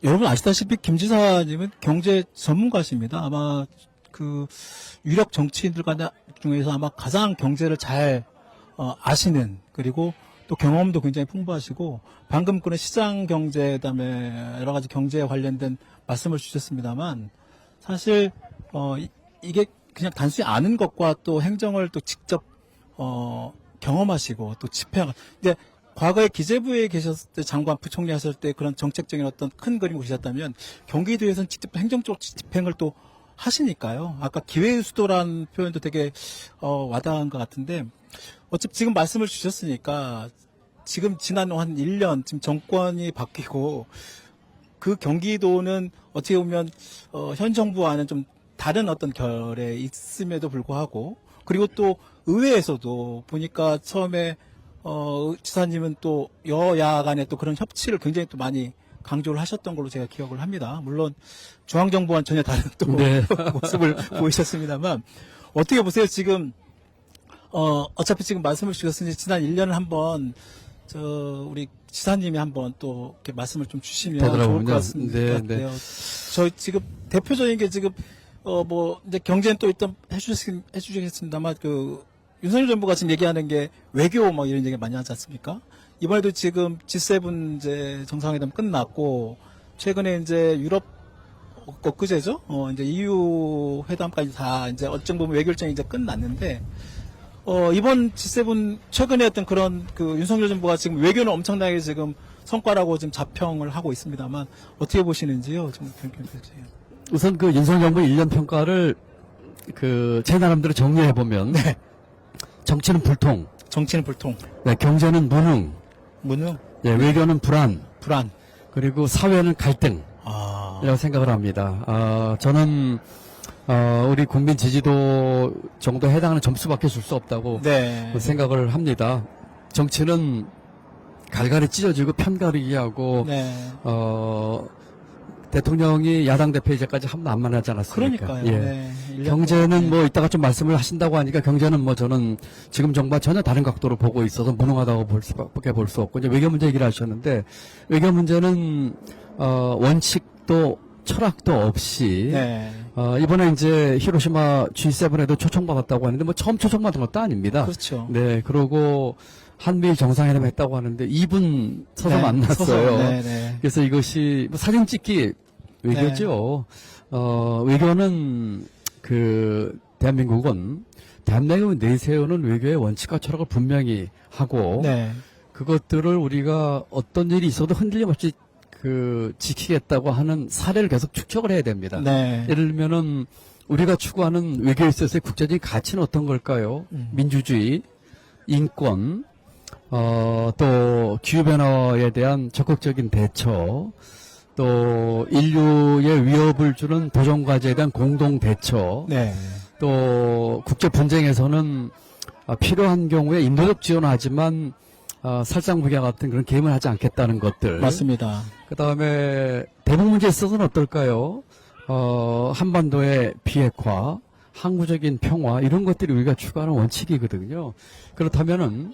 여러분 아시다시피 김 지사님은 경제 전문가십니다. 아마 그 유력 정치인들 중에서 아마 가장 경제를 잘 아시는, 그리고 또 경험도 굉장히 풍부하시고, 방금 그런 시장 경제, 그다음에 여러 가지 경제에 관련된 말씀을 주셨습니다만, 사실 이게 그냥 단순히 아는 것과 또 행정을 또 직접 경험하시고 또 집행, 이제 과거에 기재부에 계셨을 때, 장관 부총리 하실 때 그런 정책적인 어떤 큰 그림을 그리셨다면, 경기도에서는 직접 행정적 집행을 또 하시니까요. 아까 기회의 수도라는 표현도 되게 와닿은 것 같은데, 어차피 지금 말씀을 주셨으니까 지금 지난 한 1년 지금 정권이 바뀌고, 그 경기도는 어떻게 보면 현 정부와는 좀 다른 어떤 결에 있음에도 불구하고, 그리고 또 의회에서도 보니까 처음에 지사님은 또 여야 간에 또 그런 협치를 굉장히 또 많이 강조를 하셨던 걸로 제가 기억을 합니다. 물론 중앙정부와는 전혀 다른 또 네. 모습을 보이셨습니다만, 어떻게 보세요? 지금 어차피 지금 말씀을 주셨으니 지난 1년을 한번 우리 지사님이 한번 또 이렇게 말씀을 좀 주시면 좋을 것 되더라고요. 같습니다. 네, 같아요. 저 지금 대표적인 게 지금 뭐 이제 경제는 또 일단 해주시겠습니다만, 그 윤석열 정부가 지금 얘기하는 게 외교 뭐 이런 얘기 많이 하지 않습니까? 이번에도 지금 G7 이제 정상회담 끝났고, 최근에 이제 유럽 엊그제죠? 이제 EU 회담까지 다 이제 어쩜 보면 외교일정이 이제 끝났는데, 이번 G7 최근에 어떤 그런 그 윤석열 정부가 지금 외교는 엄청나게 지금 성과라고 지금 자평을 하고 있습니다만, 어떻게 보시는지요? 좀 평가해주세요. 우선 그 윤석열 정부 1년 평가를 제 나름대로 정리해보면, 네. 정치는 불통, 정치는 불통, 네, 경제는 무능, 무능, 예, 외교는 불안, 불안. 그리고 사회는 갈등, 아, 이라고 생각을 합니다. 저는, 우리 국민 지지도 정도에 해당하는 점수밖에 줄 수 없다고 네. 생각을 합니다. 정치는 갈갈이 찢어지고 편가르기 하고, 네. 대통령이 야당 대표 이제까지 한 번 안 만나지 않았습니까? 그러니까요. 예. 네. 1년 경제는 동안, 뭐 이따가 좀 말씀을 하신다고 하니까 경제는 뭐 저는 지금 정부와 전혀 다른 각도로 보고 있어서 무능하다고 볼 수밖에 볼 수 없고, 이제 외교 문제 얘기를 하셨는데, 외교 문제는 원칙도 철학도 없이 네. 이번에 이제 히로시마 G7에도 초청받았다고 하는데 뭐 처음 초청받은 것도 아닙니다. 그렇죠. 네, 그러고 한미 정상회담 했다고 하는데 2분 서서 네, 만났어요. 서서, 네, 네. 그래서 이것이 뭐 사진 찍기 외교죠. 외교는 대한민국은 내세우는 외교의 원칙과 철학을 분명히 하고, 네. 그것들을 우리가 어떤 일이 있어도 흔들림 없이 지키겠다고 하는 사례를 계속 축적을 해야 됩니다. 네. 예를 들면은 우리가 추구하는 외교에 있어서의 국제적인 가치는 어떤 걸까요? 민주주의, 인권, 또 기후변화에 대한 적극적인 대처, 또 인류의 위협을 주는 도전과제에 대한 공동 대처, 네. 또 국제 분쟁에서는 필요한 경우에 인도적 지원하지만 살상무기와 같은 그런 개임을 하지 않겠다는 것들. 맞습니다. 그 다음에 대북 문제에 있어서는 어떨까요? 한반도의 비핵화, 항구적인 평화, 이런 것들이 우리가 추구하는 원칙이거든요. 그렇다면은,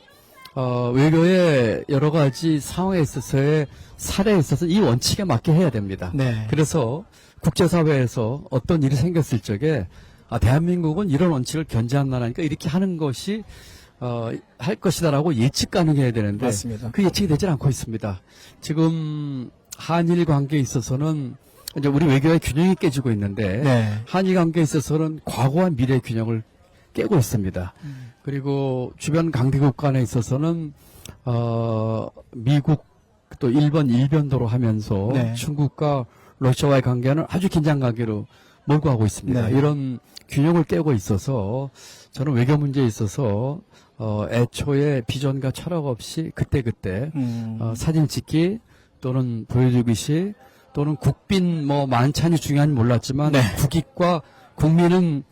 외교의 여러 가지 상황에 있어서의 사례에 있어서 이 원칙에 맞게 해야 됩니다. 네. 그래서 국제사회에서 어떤 일이 생겼을 적에, 대한민국은 이런 원칙을 견지한 나라니까 이렇게 하는 것이, 할 것이다라고 예측 가능해야 되는데, 맞습니다. 그 예측이 되질 않고 있습니다. 지금 한일 관계에 있어서는 이제 우리 외교의 균형이 깨지고 있는데, 네. 한일 관계에 있어서는 과거와 미래의 균형을 깨고 있습니다. 그리고 주변 강대국 간에 있어서는 미국 또 일본 일변도로 하면서 네. 중국과 러시아와의 관계는 아주 긴장 관계로 몰고 가고 있습니다. 네. 이런 균형을 깨고 있어서 저는 외교 문제에 있어서 애초에 비전과 철학 없이 그때그때 사진 찍기 또는 보여주기식 또는 국빈 만찬이 중요한지 몰랐지만 네. 국익과 국민은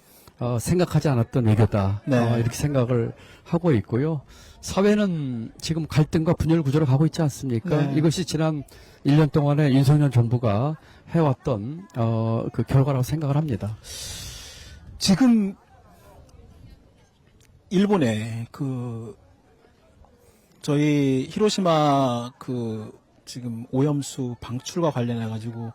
생각하지 않았던 외교다. 네. 이렇게 생각을 하고 있고요. 사회는 지금 갈등과 분열 구조로 가고 있지 않습니까? 네. 이것이 지난 1년 동안에 윤석열 정부가 해왔던 그 결과라고 생각을 합니다. 지금 일본에 저희 히로시마 지금 오염수 방출과 관련해 가지고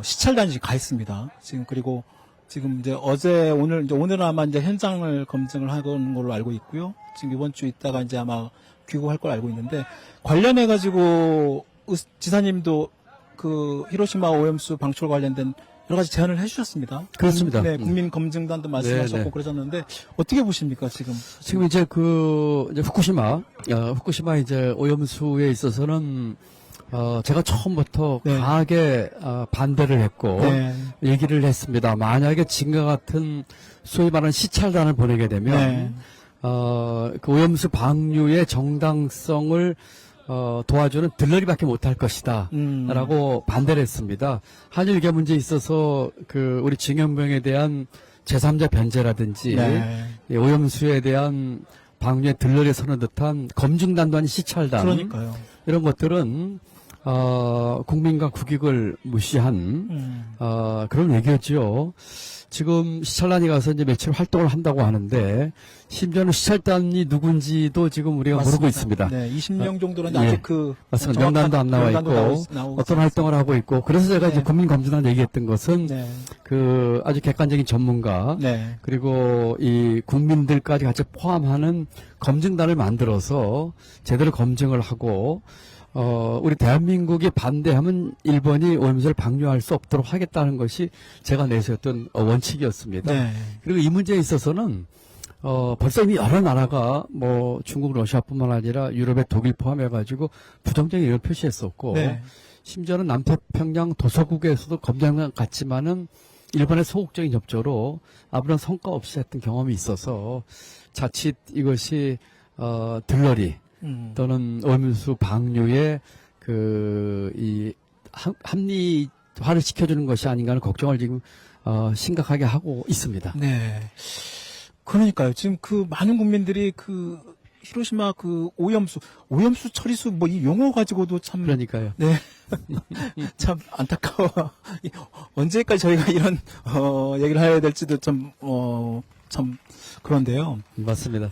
시찰단이 가 있습니다. 지금 그리고 지금 이제 어제 오늘은 아마 이제 현장을 검증을 하는 걸로 알고 있고요. 지금 이번 주 있다가 이제 아마 귀국할 걸 알고 있는데 관련해 가지고 지사님도 그 히로시마 오염수 방출 관련된 여러 가지 제안을 해주셨습니다. 그렇습니다. 네, 국민 검증단도 말씀하셨고 네, 네. 그러셨는데 어떻게 보십니까 지금? 지금 이제 이제 후쿠시마 이제 오염수에 있어서는 제가 처음부터 네. 강하게 반대를 했고 네. 얘기를 했습니다. 만약에 지금과 같은 소위 말하는 시찰단을 보내게 되면 네. 그 오염수 방류의 정당성을 도와주는 들러리밖에 못할 것이다. 라고 반대를 했습니다. 한일 외교 문제에 있어서 우리 징용병에 대한 제3자 변제라든지 네. 이 오염수에 대한 방류의 들러리에 서는 듯한 검증단도 아닌 시찰단 그러니까요. 이런 것들은 국민과 국익을 무시한 그런 외교죠. 지금 시찰단이 가서 이제 며칠 활동을 한다고 하는데 심지어는 시찰단이 누군지도 지금 우리가 맞습니다. 모르고 있습니다. 네, 20명 정도는 예. 아직 맞습니다. 정확한 명단도 안 나와 명단도 있고 나오고 어떤 활동을 하고 있고 그래서 제가 네. 이제 국민검증단 얘기했던 것은 네. 아주 객관적인 전문가 네. 그리고 이 국민들까지 같이 포함하는 검증단을 만들어서 제대로 검증을 하고 우리 대한민국이 반대하면 일본이 오염수를 방류할 수 없도록 하겠다는 것이 제가 내세웠던 원칙이었습니다. 네. 그리고 이 문제에 있어서는 벌써 이미 여러 나라가 뭐 중국, 러시아뿐만 아니라 유럽의 독일 포함해가지고 부정적인 의견을 표시했었고 네. 심지어는 남태평양 도서국에서도 검증단 같지만은 일본의 소극적인 협조로 아무런 성과 없이 했던 경험이 있어서 자칫 이것이 들러리 또는 오염수 방류의 이 합리화를 시켜주는 것이 아닌가 하는 걱정을 지금 심각하게 하고 있습니다. 네. 그러니까요. 지금 많은 국민들이 히로시마 오염수 처리수 뭐 이 용어 가지고도 참 그러니까요. 네. 참 안타까워. 언제까지 저희가 이런 얘기를 해야 될지도 참 그런데요. 맞습니다.